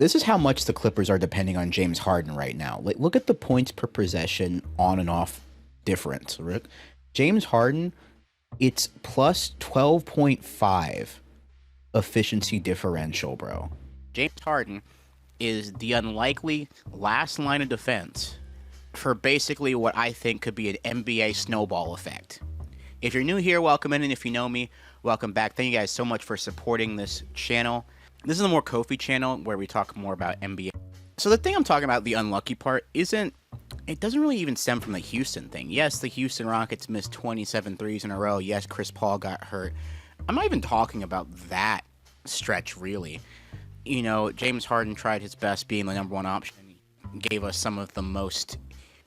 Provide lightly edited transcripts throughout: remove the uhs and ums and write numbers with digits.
This is how much the Clippers are depending on James Harden right now. Like, look at the points per possession on and off difference, Rick. James Harden, it's plus 12.5 efficiency differential, bro. James Harden is the unlikely last line of defense for basically what I think could be an NBA snowball effect. If you're new here, welcome in, and if you know me, welcome back. Thank you guys so much for supporting this channel. This is a more Kofie channel where we talk more about NBA. So the thing I'm talking about, the unlucky part, it doesn't really even stem from the Houston thing. Yes, the Houston Rockets missed 27 threes in a row. Yes, Chris Paul got hurt. I'm not even talking about that stretch, really. You know, James Harden tried his best being the number one option. He gave us some of the most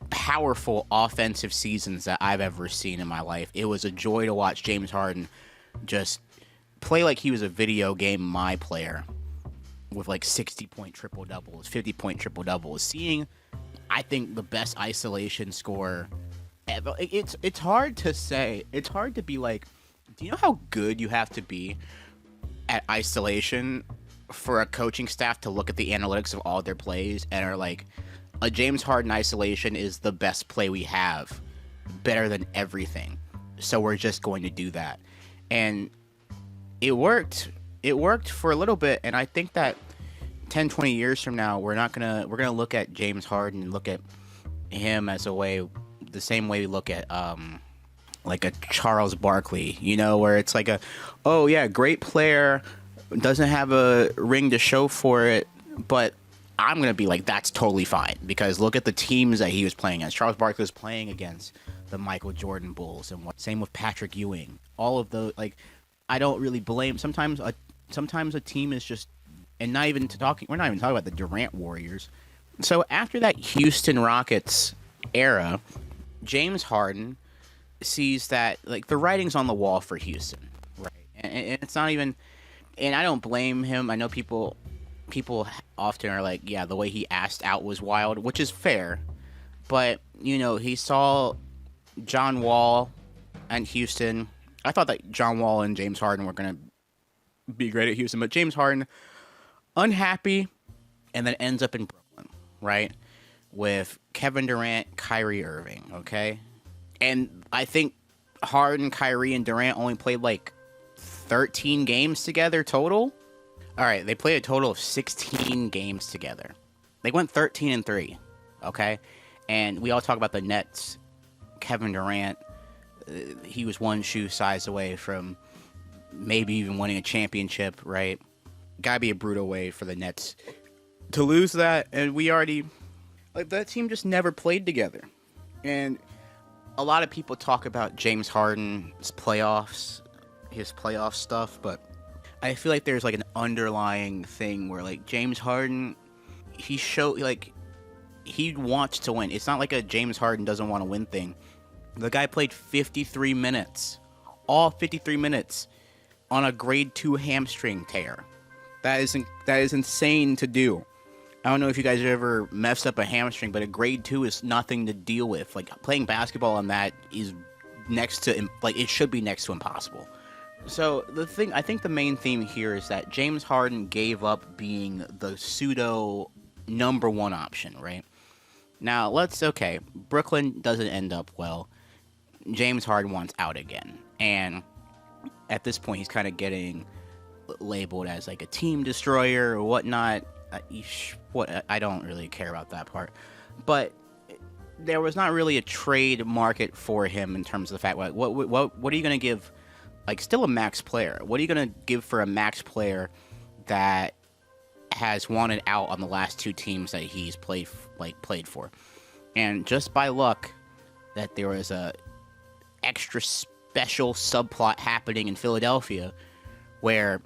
powerful offensive seasons that I've ever seen in my life. It was a joy to watch James Harden just play like he was a video game My Player with like 60-point triple doubles, 50-point triple doubles. Seeing, I think, the best isolation score ever. It's hard to say. It's hard to be like, do you know how good you have to be at isolation for a coaching staff to look at the analytics of all their plays and are like, a James Harden isolation is the best play we have, better than everything, so we're just going to do that. And it worked for a little bit, and I think that 10-20 years from now we're gonna look at James Harden and look at him as the same way we look at like a Charles Barkley, you know, where it's like oh yeah, great player, doesn't have a ring to show for it, but I'm going to be like, that's totally fine, because look at the teams that he was playing against. Charles Barkley was playing against the Michael Jordan Bulls, and same with Patrick Ewing. All of those, like, I don't really blame. Sometimes a team is just, and we're not even talking about the Durant Warriors. So after that Houston Rockets era, James Harden sees that, like, the writing's on the wall for Houston, right? And it's not even, and I don't blame him. I know people often are like, yeah, the way he asked out was wild, which is fair. But, you know, he saw John Wall and Houston. I thought that John Wall and James Harden were going to be great at Houston, but James Harden, unhappy, and then ends up in Brooklyn, right? With Kevin Durant, Kyrie Irving, okay? And I think Harden, Kyrie, and Durant only played like 13 games together total. All right, they played a total of 16 games together. They went 13-3, okay? And we all talk about the Nets. Kevin Durant, he was one shoe size away from maybe even winning a championship, right? Gotta be a brutal way for the Nets to lose that. And that team just never played together. And a lot of people talk about James Harden's playoffs, his playoff stuff, but I feel like there's like an underlying thing where, like, James Harden, he wants to win. It's not like a James Harden doesn't want to win thing. The guy played 53 minutes, all 53 minutes, on a grade 2 hamstring tear. That is insane to do. I don't know if you guys have ever messed up a hamstring, but a grade 2 is nothing to deal with. Like, playing basketball on that is it should be next to impossible. So I think the main theme here is that James Harden gave up being the pseudo number one option, right? Now Brooklyn doesn't end up well. James Harden wants out again, and at this point he's kind of getting labeled as like a team destroyer or whatnot. I don't really care about that part, but there was not really a trade market for him in terms of the fact, like, what are you going to give? Like, still a max player. What are you going to give for a max player that has wanted out on the last two teams that he's played for? And just by luck that there was a extra special subplot happening in Philadelphia where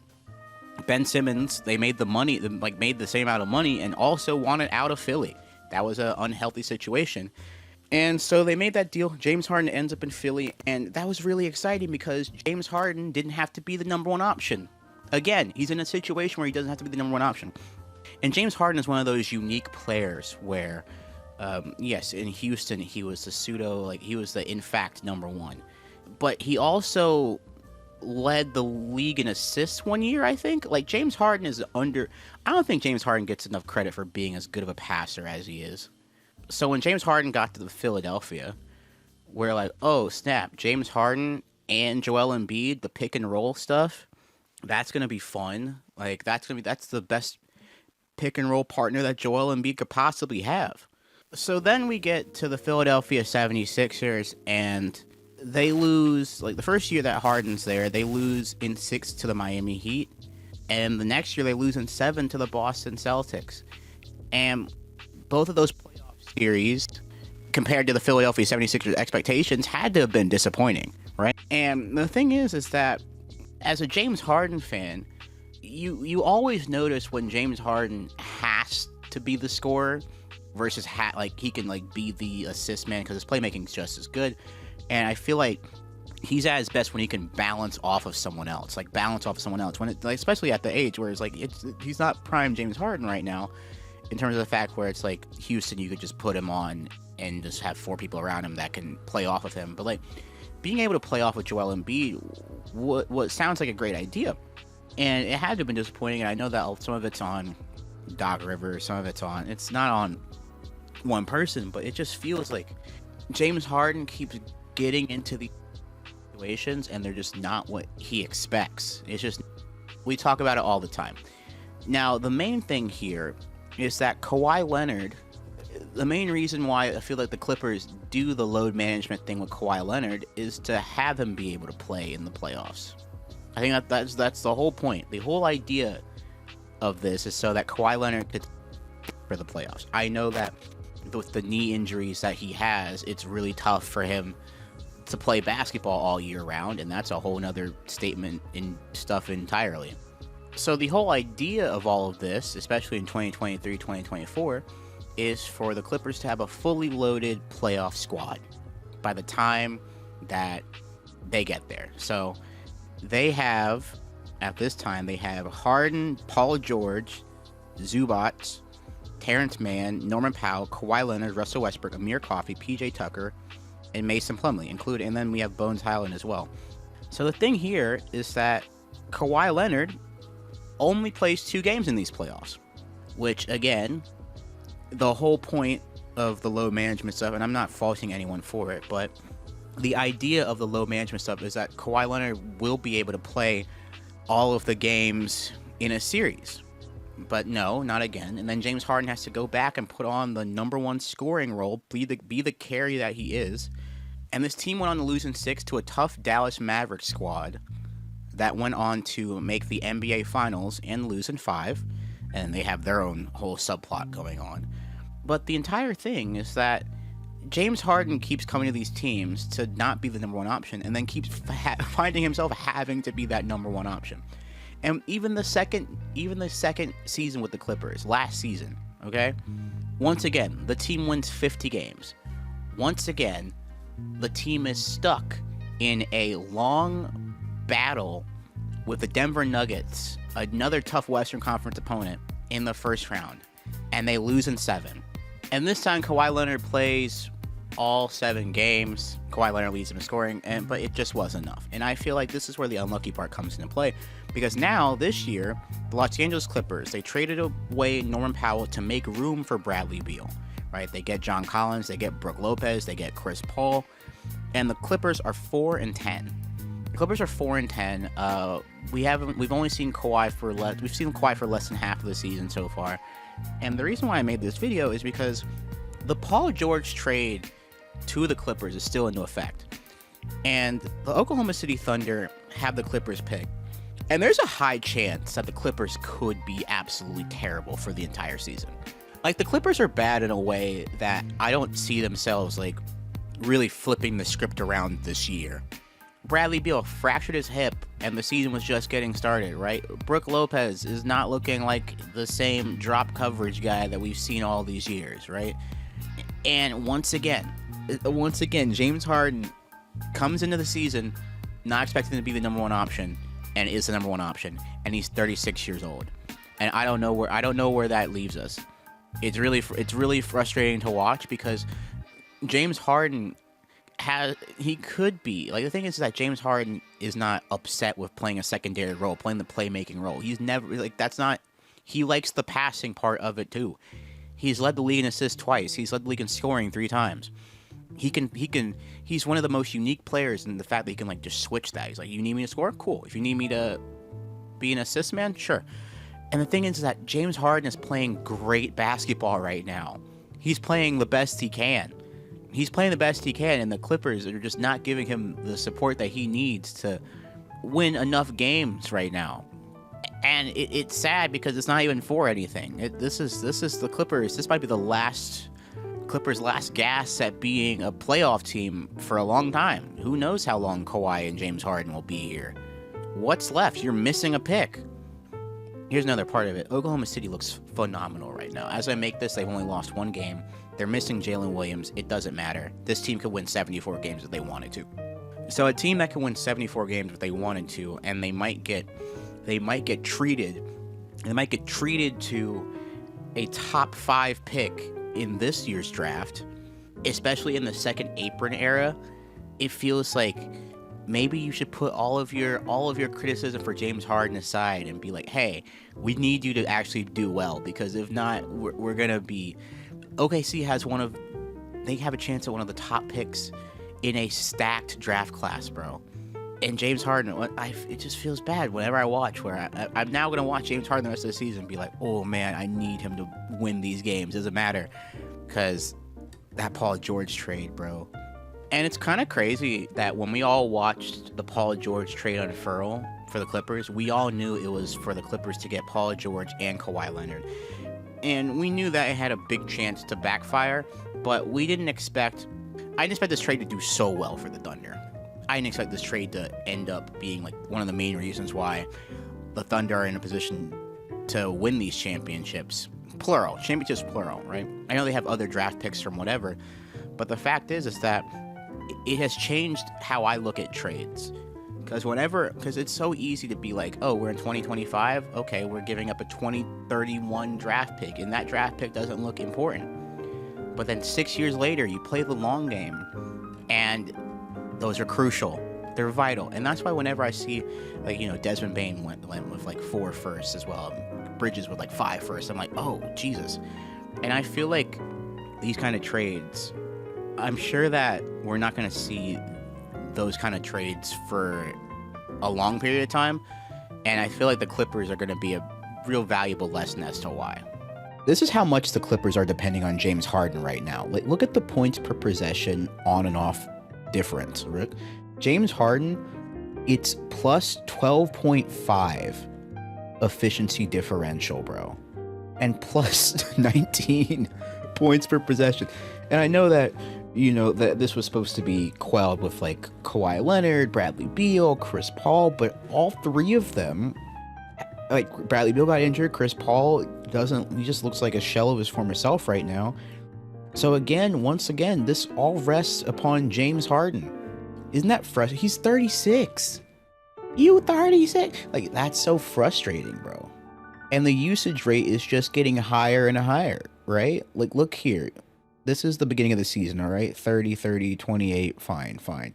Ben Simmons, they made made the same amount of money and also wanted out of Philly. That was an unhealthy situation. And so they made that deal. James Harden ends up in Philly, and that was really exciting because James Harden didn't have to be the number one option. Again, he's in a situation where he doesn't have to be the number one option. And James Harden is one of those unique players where, yes, in Houston, he was he was the in fact number one. But he also led the league in assists one year, I think. Like, James Harden is I don't think James Harden gets enough credit for being as good of a passer as he is. So when James Harden got to the Philadelphia, we're like, oh snap, James Harden and Joel Embiid, the pick and roll stuff, that's gonna be fun. Like that's the best pick and roll partner that Joel Embiid could possibly have. So then we get to the Philadelphia 76ers, and they lose, like the first year that Harden's there, they lose in 6 to the Miami Heat. And the next year they lose in 7 to the Boston Celtics. And both of those playoff series, compared to the Philadelphia 76ers expectations, had to have been disappointing, right? And the thing is that as a James Harden fan, you always notice when James Harden has to be the scorer versus like he can like be the assist man because his playmaking is just as good. And I feel like he's at his best when he can balance off of someone else, when it, like, especially at the age where it's like he's not prime James Harden right now, in terms of the fact where it's like Houston, you could just put him on and just have 4 people around him that can play off of him. But like being able to play off with Joel Embiid, what sounds like a great idea, and it had to have been disappointing. And I know that some of it's on Doc Rivers, some of it's not on one person, but it just feels like James Harden keeps getting into the situations and they're just not what he expects. It's just, we talk about it all the time. Now, the main thing here is that Kawhi Leonard, the main reason why I feel like the Clippers do the load management thing with Kawhi Leonard is to have him be able to play in the playoffs. I think that's the whole point. The whole idea of this is so that Kawhi Leonard could for the playoffs. I know that with the knee injuries that he has, it's really tough for him to play basketball all year round, and that's a whole nother statement in stuff entirely. So the whole idea of all of this, especially in 2023, 2024, is for the Clippers to have a fully loaded playoff squad by the time that they get there. So they have, at this time, they have Harden, Paul George, Zubac, Terrence Mann, Norman Powell, Kawhi Leonard, Russell Westbrook, Amir Kofie, PJ Tucker, and Mason Plumlee included, and then we have Bones Highland as well. So the thing here is that Kawhi Leonard only plays 2 games in these playoffs, which again, the whole point of the load management stuff, and I'm not faulting anyone for it, but the idea of the load management stuff is that Kawhi Leonard will be able to play all of the games in a series. But no, not again. And then James Harden has to go back and put on the number 1 scoring role, be the carry that he is. And this team went on to lose in 6 to a tough Dallas Mavericks squad that went on to make the NBA Finals and lose in 5. And they have their own whole subplot going on. But the entire thing is that James Harden keeps coming to these teams to not be the number 1 option, and then keeps finding himself having to be that number 1 option. And even the second season with the Clippers, last season, okay? Once again, the team wins 50 games. Once again, the team is stuck in a long battle with the Denver Nuggets, another tough Western Conference opponent, in the first round. And they lose in 7. And this time, Kawhi Leonard plays all 7 games. Kawhi Leonard leads him in scoring, but it just wasn't enough. And I feel like this is where the unlucky part comes into play, because now, this year, the Los Angeles Clippers, they traded away Norman Powell to make room for Bradley Beal, right? They get John Collins, they get Brook Lopez, they get Chris Paul, and the Clippers are 4-10. The Clippers are 4-10. We've only seen Kawhi for less than half of the season so far. And the reason why I made this video is because the Paul George trade to the Clippers is still into effect. And the Oklahoma City Thunder have the Clippers pick. And there's a high chance that the Clippers could be absolutely terrible for the entire season. Like, the Clippers are bad in a way that I don't see themselves, like, really flipping the script around this year. Bradley Beal fractured his hip, and the season was just getting started, right? Brook Lopez is not looking like the same drop coverage guy that we've seen all these years, right? And once again, James Harden comes into the season not expecting to be the number 1 option, and is the number 1 option, and he's 36 years old. And I don't know where that leaves us. It's really frustrating to watch, because James Harden could be, like, the thing is that James Harden is not upset with playing a secondary role, playing the playmaking role. He's never, like, He likes the passing part of it too. He's led the league in assists twice. He's led the league in scoring 3 times. He's one of the most unique players in the fact that he can like just switch that. He's like, you need me to score? Cool. If you need me to be an assist man, sure. And the thing is that James Harden is playing great basketball right now. He's playing the best he can. And the Clippers are just not giving him the support that he needs to win enough games right now. And it's sad because it's not even for anything. This is the Clippers. This might be the Clippers' last gas at being a playoff team for a long time. Who knows how long Kawhi and James Harden will be here? What's left? You're missing a pick. Here's another part of it. Oklahoma City looks phenomenal right now. As I make this, they've only lost 1 game. They're missing Jalen Williams. It doesn't matter. This team could win 74 games if they wanted to. So a team that can win 74 games if they wanted to, and they might get treated to a top 5 pick in this year's draft, especially in the second apron era. It feels like maybe you should put all of your criticism for James Harden aside and be like, hey, we need you to actually do well, because if not, we're gonna be. OKC they have a chance at one of the top picks in a stacked draft class, bro. And James Harden, it just feels bad whenever I watch. I'm now gonna watch James Harden the rest of the season and be like, oh man, I need him to win these games. Doesn't matter, because that Paul George trade, bro. And it's kind of crazy that when we all watched the Paul George trade unfurl for the Clippers, we all knew it was for the Clippers to get Paul George and Kawhi Leonard. And we knew that it had a big chance to backfire, but I didn't expect this trade to do so well for the Thunder. I didn't expect this trade to end up being like one of the main reasons why the Thunder are in a position to win these championships. Championships plural, right? I know they have other draft picks from whatever, but the fact is that it has changed how I look at trades. Because it's so easy to be like, oh, we're in 2025, okay, we're giving up a 2031 draft pick, and that draft pick doesn't look important. But then 6 years later, you play the long game, and those are crucial. They're vital. And that's why whenever I see, like, Desmond Bane went with like 4 firsts as well, Bridges with like 5 firsts, I'm like, oh, Jesus. And I feel like these kind of trades, I'm sure that we're not going to see those kind of trades for a long period of time, and I feel like the Clippers are going to be a real valuable lesson as to why. This is how much the Clippers are depending on James Harden right now. Like, look at the points per possession on and off difference, Rick. James Harden, it's plus 12.5 efficiency differential, bro, and plus 19 points per possession. And I know that that this was supposed to be quelled with like Kawhi Leonard, Bradley Beal, Chris Paul, but all 3 of them, like Bradley Beal got injured, Chris Paul he just looks like a shell of his former self right now. So once again, this all rests upon James Harden. Isn't that frustrating? He's 36. You 36? Like, that's so frustrating, bro. And the usage rate is just getting higher and higher, right? Like, look here. This is the beginning of the season, all right? 30, 28, fine.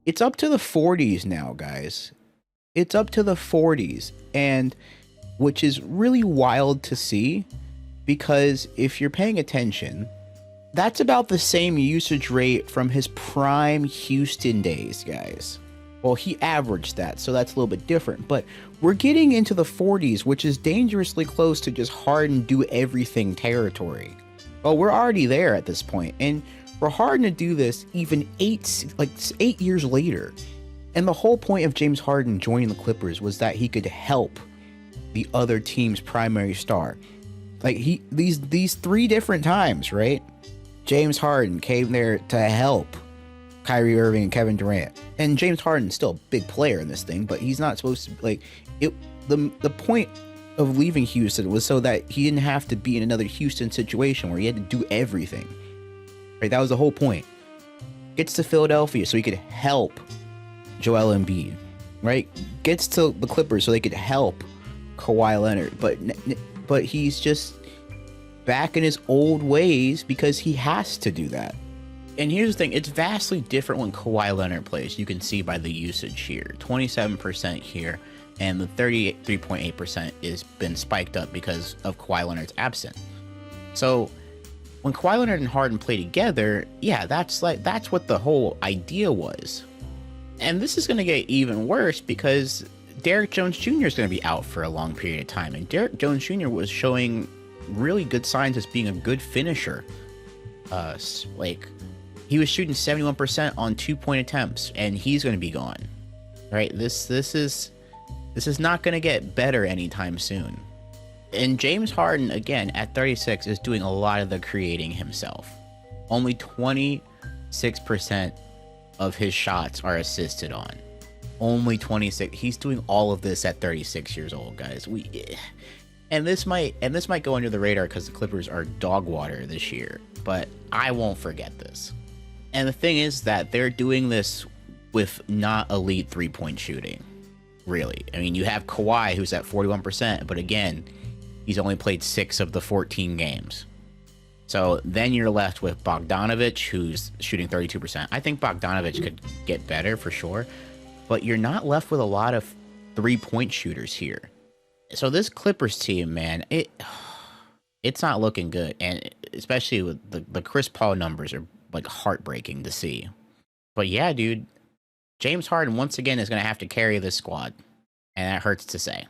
It's up to the 40s now, guys. It's up to the 40s, and which is really wild to see, because if you're paying attention, that's about the same usage rate from his prime Houston days, guys. Well, he averaged that, so that's a little bit different, but we're getting into the 40s, which is dangerously close to just Harden do everything territory. Well, we're already there at this point, and for Harden to do this even 8 years later, and the whole point of James Harden joining the Clippers was that he could help the other team's primary star. Like, these 3 different times, right? James Harden came there to help Kyrie Irving and Kevin Durant, and James Harden's still a big player in this thing, but he's not supposed to, like, it. The point of leaving Houston was so that he didn't have to be in another Houston situation where he had to do everything. Right? That was the whole point. Gets to Philadelphia so he could help Joel Embiid. Right? Gets to the Clippers so they could help Kawhi Leonard. But he's just back in his old ways because he has to do that. And here's the thing, it's vastly different when Kawhi Leonard plays. You can see by the usage here. 27% here, and the 33.8% is been spiked up because of Kawhi Leonard's absent. So when Kawhi Leonard and Harden play together, yeah, that's what the whole idea was. And this is going to get even worse because Derrick Jones Jr. is going to be out for a long period of time. And Derrick Jones Jr. was showing really good signs as being a good finisher. Like, he was shooting 71% on 2-point attempts, and he's going to be gone. Right? This is not going to get better anytime soon. And James Harden, again, at 36, is doing a lot of the creating himself. Only 26% of his shots are assisted on. Only 26. He's doing all of this at 36 years old, guys. And this might go under the radar because the Clippers are dog water this year, but I won't forget this. And the thing is that they're doing this with not elite 3-point shooting. Really. I mean, you have Kawhi, who's at 41%, but again, he's only played 6 of the 14 games. So then you're left with Bogdanovic, who's shooting 32%. I think Bogdanovic could get better for sure, but you're not left with a lot of 3-point shooters here. So this Clippers team, man, it's not looking good, and especially with the Chris Paul numbers are like heartbreaking to see. But yeah, dude, James Harden once again is going to have to carry this squad, and that hurts to say.